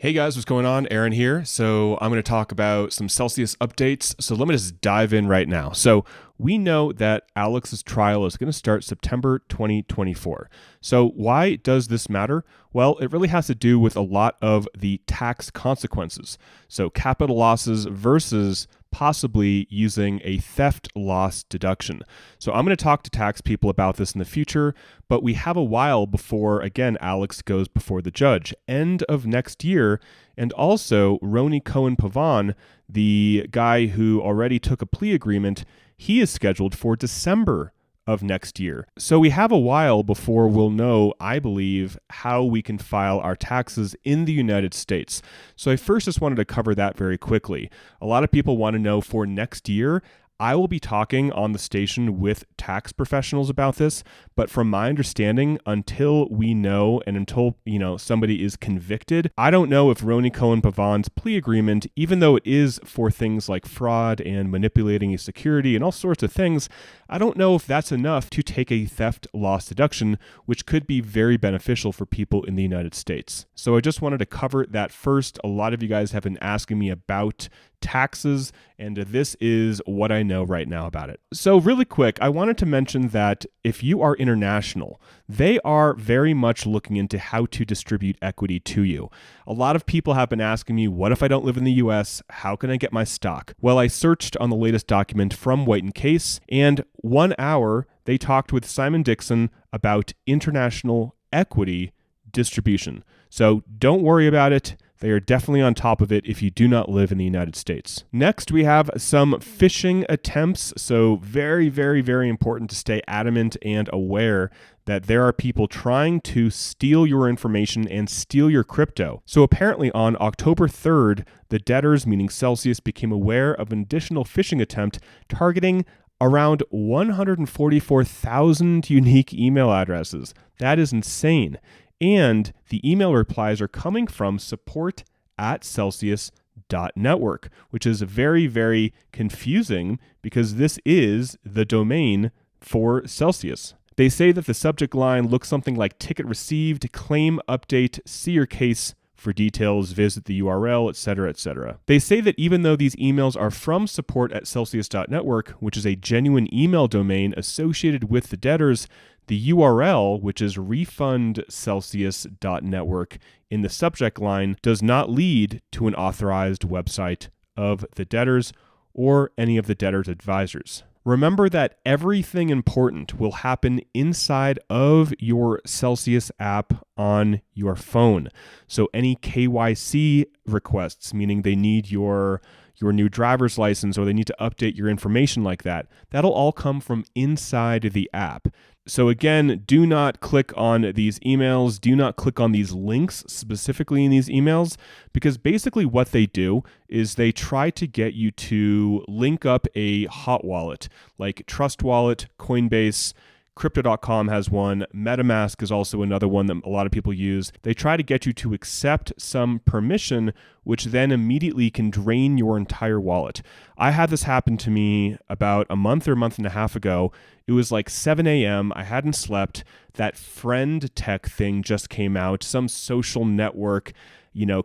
Hey guys, what's going on? Aaron here. So I'm going to talk about some Celsius updates. So let me just dive in right now. So we know that Alex's trial is going to start September 2024. So why does this matter? Well, it really has to do with a lot of the tax consequences. So capital losses versus possibly using a theft loss deduction. So I'm going to talk to tax people about this in the future, but we have a while before, again, Alex goes before the judge, end of next year. And also Roni Cohen-Pavan, the guy who already took a plea agreement, he is scheduled for December of next year. So we have a while before we'll know, I believe, how we can file our taxes in the United States. So I first just wanted to cover that very quickly. A lot of people want to know for next year. I will be talking on the station with tax professionals about this, but from my understanding, until we know and until, somebody is convicted, I don't know if Roni Cohen-Pavan's plea agreement, even though it is for things like fraud and manipulating a security and all sorts of things, I don't know if that's enough to take a theft loss deduction, which could be very beneficial for people in the United States. So I just wanted to cover that first. A lot of you guys have been asking me about taxes, and this is what I know right now about it. So really quick, I wanted to mention that if you are international, they are very much looking into how to distribute equity to you. A lot of people have been asking me, what if I don't live in the US? How can I get my stock? Well, I searched on the latest document from White & Case, and 1 hour they talked with Simon Dixon about international equity distribution. So don't worry about it. They are definitely on top of it if you do not live in the United States. Next, we have some phishing attempts. So very, very, very important to stay adamant and aware that there are people trying to steal your information and steal your crypto. So apparently on October 3rd, the debtors, meaning Celsius, became aware of an additional phishing attempt targeting around 144,000 unique email addresses. That is insane. And the email replies are coming from support@celsius.network, which is very, very confusing because this is the domain for Celsius. They say that the subject line looks something like ticket received, claim update, see your case for details, visit the URL, etc., etc. They say that even though these emails are from support@celsius.network, which is a genuine email domain associated with the debtors, the URL, which is refundcelsius.network in the subject line, does not lead to an authorized website of the debtors or any of the debtors' advisors. Remember that everything important will happen inside of your Celsius app on your phone. So any KYC requests, meaning they need your new driver's license or they need to update your information like that, that'll all come from inside the app. So again, do not click on these emails. Do not click on these links specifically in these emails, because basically what they do is they try to get you to link up a hot wallet like Trust Wallet, Coinbase, Crypto.com has one. MetaMask is also another one that a lot of people use. They try to get you to accept some permission, which then immediately can drain your entire wallet. I had this happen to me about a month or a month and a half ago. It was like 7 a.m. I hadn't slept. That friend tech thing just came out, some social network,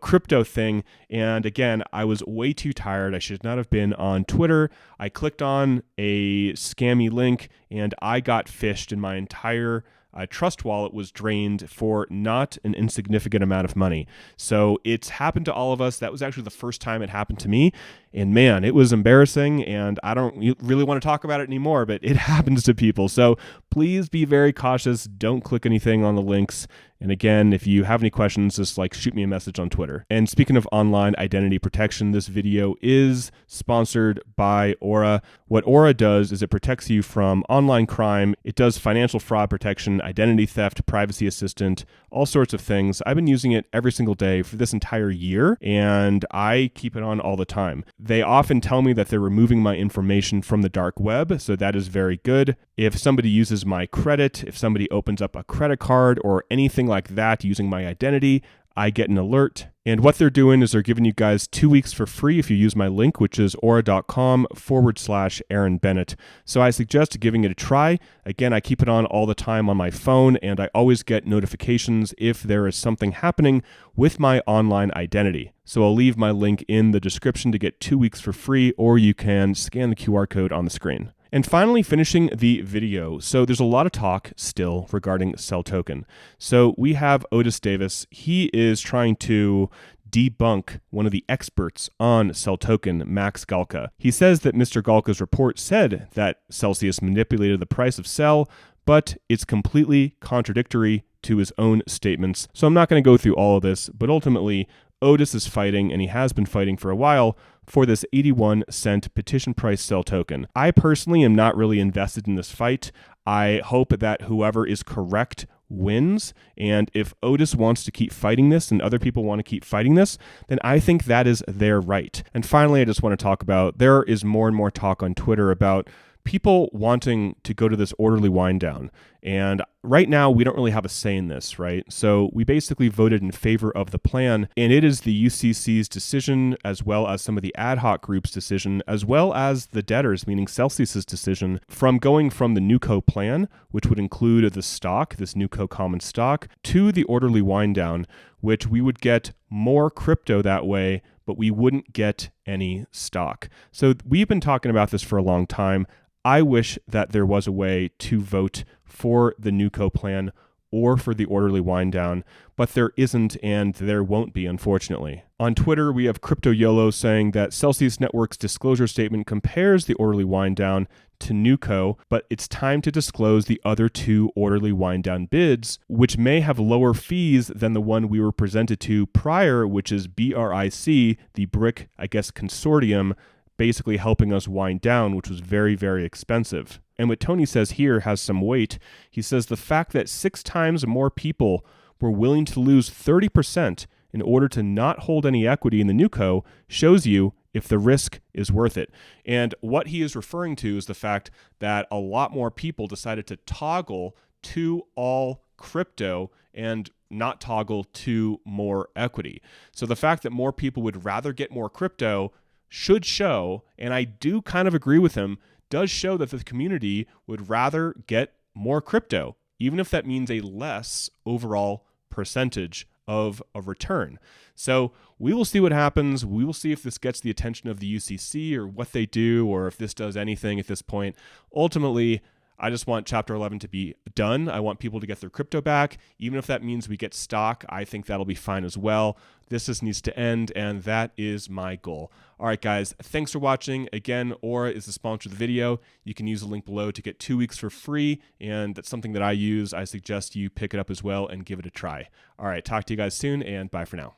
crypto thing. And again, I was way too tired. I should not have been on Twitter. I clicked on a scammy link and I got phished, and my entire Trust Wallet was drained for not an insignificant amount of money. So it's happened to all of us. That was actually the first time it happened to me. And man, it was embarrassing, and I don't really want to talk about it anymore, but it happens to people. So please be very cautious. Don't click anything on the links. And again, if you have any questions, just shoot me a message on Twitter. And speaking of online identity protection, this video is sponsored by Aura. What Aura does is it protects you from online crime. It does financial fraud protection, identity theft, privacy assistant, all sorts of things. I've been using it every single day for this entire year, and I keep it on all the time. They often tell me that they're removing my information from the dark web, so that is very good. If somebody uses my credit, if somebody opens up a credit card or anything like that using my identity, I get an alert. And what they're doing is they're giving you guys 2 weeks for free if you use my link, which is aura.com/Aaron Bennett. So I suggest giving it a try. Again, I keep it on all the time on my phone, and I always get notifications if there is something happening with my online identity. So I'll leave my link in the description to get 2 weeks for free, or you can scan the QR code on the screen. And finally, finishing the video. So there's a lot of talk still regarding CEL Token. So we have Otis Davis. He is trying to debunk one of the experts on CEL Token, Max Galka. He says that Mr. Galka's report said that Celsius manipulated the price of CEL, but it's completely contradictory to his own statements. So I'm not going to go through all of this, but ultimately, Otis is fighting, and he has been fighting for a while, for this 81-cent petition price CEL token. I personally am not really invested in this fight. I hope that whoever is correct wins, and if Otis wants to keep fighting this and other people want to keep fighting this, then I think that is their right. And finally, I just want to talk about, there is more and more talk on Twitter about people wanting to go to this orderly wind down. And right now, we don't really have a say in this, right? So we basically voted in favor of the plan, and it is the UCC's decision, as well as some of the ad hoc groups' decision, as well as the debtors, meaning Celsius's decision, from going from the NewCo plan, which would include the stock, this NewCo common stock, to the orderly wind down, which we would get more crypto that way, but we wouldn't get any stock. So we've been talking about this for a long time. I wish that there was a way to vote for the NewCo plan or for the orderly wind down, but there isn't, and there won't be, unfortunately. On Twitter, we have Crypto YOLO saying that Celsius Network's disclosure statement compares the orderly wind down to NewCo, but it's time to disclose the other two orderly wind down bids, which may have lower fees than the one we were presented to prior, which is BRIC, the BRIC, consortium, basically helping us wind down, which was very, very expensive. And what Tony says here has some weight. He says the fact that 6 times more people were willing to lose 30% in order to not hold any equity in the NewCo shows you if the risk is worth it. And what he is referring to is the fact that a lot more people decided to toggle to all crypto and not toggle to more equity. So the fact that more people would rather get more crypto should show, and I do kind of agree with him, does show that the community would rather get more crypto, even if that means a less overall percentage of a return. So we will see what happens. We will see if this gets the attention of the UCC or what they do, or if this does anything at this point. Ultimately, I just want Chapter 11 to be done. I want people to get their crypto back. Even if that means we get stock, I think that'll be fine as well. This just needs to end, and that is my goal. All right, guys, thanks for watching. Again, Aura is the sponsor of the video. You can use the link below to get 2 weeks for free, and that's something that I use. I suggest you pick it up as well and give it a try. All right, talk to you guys soon, and bye for now.